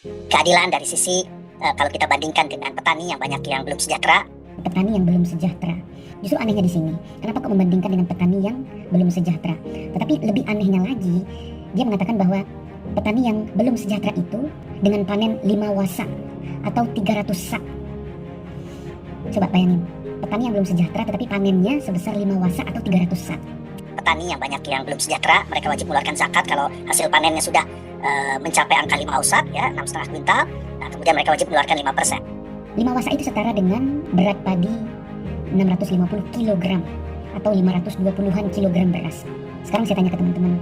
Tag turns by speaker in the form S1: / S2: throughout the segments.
S1: keadilan dari sisi kalau kita bandingkan dengan petani yang banyak yang belum sejahtera.
S2: Petani yang belum sejahtera. Justru anehnya di sini, kenapa kok membandingkan dengan petani yang belum sejahtera? Tetapi lebih anehnya lagi, dia mengatakan bahwa petani yang belum sejahtera itu dengan panen 5 wasak atau 300 sak. Coba bayangin, petani yang belum sejahtera tetapi panennya sebesar 5 wasak atau 300 sak.
S1: Petani yang banyak yang belum sejahtera, mereka wajib mengeluarkan zakat kalau hasil panennya sudah mencapai angka 5 ausak, ya 6,5 kuintal. Nah, kemudian mereka wajib mengeluarkan 5%.
S2: 5 wasak itu setara dengan berat padi 650 kg atau 520-an kilogram beras. Sekarang saya tanya ke teman-teman,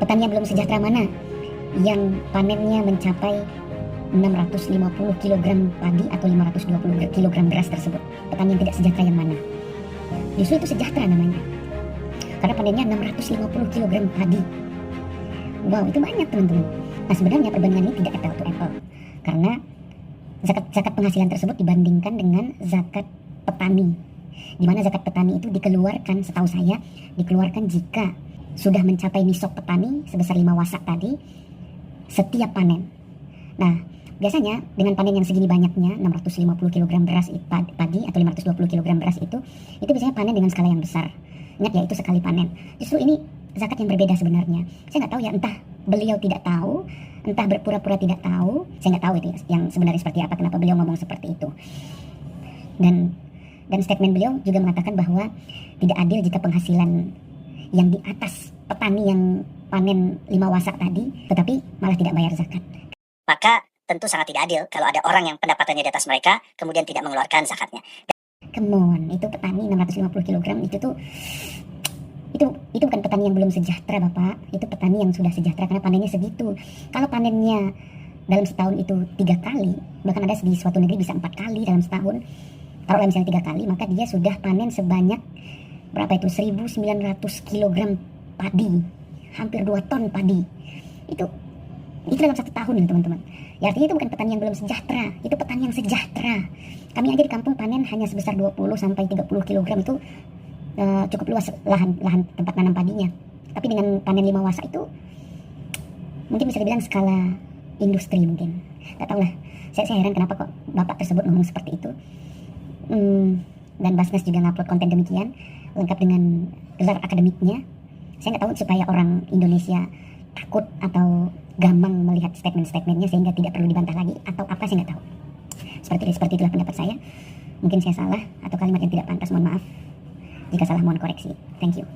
S2: petani yang belum sejahtera mana yang panennya mencapai 650 kg padi atau 520 kg beras tersebut? Petani yang tidak sejahtera yang mana? Justru itu sejahtera namanya, karena panennya 650 kg padi. Wow, itu banyak teman-teman. Nah, sebenarnya perbandingan ini tidak apple to apple, karena zakat penghasilan tersebut dibandingkan dengan zakat petani, di mana zakat petani itu dikeluarkan, setahu saya dikeluarkan jika sudah mencapai nisab petani sebesar 5 wasak tadi setiap panen. Nah, biasanya dengan panen yang segini banyaknya 650 kg beras padi atau 520 kg beras itu biasanya panen dengan skala yang besar. Ingat ya, itu sekali panen. Justru ini zakat yang berbeda sebenarnya. Saya nggak tahu ya, entah beliau tidak tahu, entah berpura-pura tidak tahu. Saya nggak tahu itu yang sebenarnya seperti apa, kenapa beliau ngomong seperti itu. Dan statement beliau juga mengatakan bahwa tidak adil jika penghasilan yang di atas petani yang panen 5 wasak tadi tetapi malah tidak bayar zakat.
S1: Maka tentu sangat tidak adil kalau ada orang yang pendapatannya di atas mereka kemudian tidak mengeluarkan zakatnya.
S2: Come on, itu petani 650 kg itu bukan petani yang belum sejahtera, Bapak. Itu petani yang sudah sejahtera karena panennya segitu. Kalau panennya dalam setahun itu 3 kali, bahkan ada di suatu negeri bisa 4 kali dalam setahun. Kalau misalnya 3 kali, maka dia sudah panen sebanyak berapa itu? 1.900 kg padi, hampir 2 ton padi. Itu dalam 1 tahun ya teman-teman. Ya artinya itu bukan petani yang belum sejahtera, itu petani yang sejahtera. Kami aja di kampung panen hanya sebesar 20 sampai 30 kg itu cukup luas lahan tempat nanam padinya. Tapi dengan panen 5 wasak itu mungkin bisa dibilang skala industri mungkin. Gak tau lah. Saya heran kenapa kok bapak tersebut ngomong seperti itu. Dan Basnas juga ngupload konten demikian lengkap dengan gelar akademiknya. Saya nggak tahu supaya orang Indonesia takut atau gampang melihat statement-statementnya sehingga tidak perlu dibantah lagi atau apa, saya nggak tahu. Seperti itulah pendapat saya. Mungkin saya salah atau kalimat yang tidak pantas, mohon maaf. Jika salah mohon koreksi. Thank you.